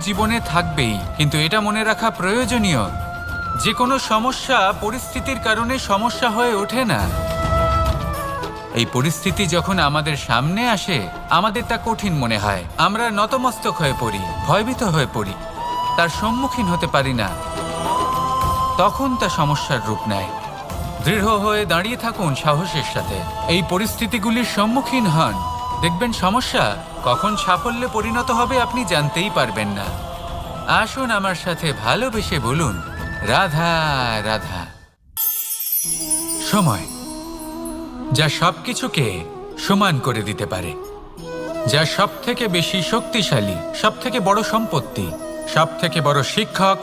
জীবনে থাকবেই, কিন্তু এটা মনে রাখা প্রয়োজনীয় যে কোনো সমস্যা পরিস্থিতির কারণে সমস্যা হয়ে ওঠে না। এই পরিস্থিতি যখন আমাদের সামনে আসে আমাদের তা কঠিন মনে হয়, আমরা নতমস্তক হয়ে পড়ি, ভয়ভীত হয়ে পড়ি, তার সম্মুখীন হতে পারি না। তখন তা সমস্যার রূপ নেয়। দৃঢ় হয়ে দাঁড়িয়ে থাকুন সাহসের সাথে, এই পরিস্থিতিগুলির সম্মুখীন হন, দেখবেন সমস্যা কখন সাফল্যে পরিণত হবে আপনি জানতেই পারবেন না। আসুন আমার সাথে ভালোবেসে বলুন, রাধা রাধা। সময় যা সবকিছুকে সমান করে দিতে পারে, যা সব থেকে বেশি শক্তিশালী, সব থেকে বড় সম্পত্তি, সব থেকে বড় শিক্ষক,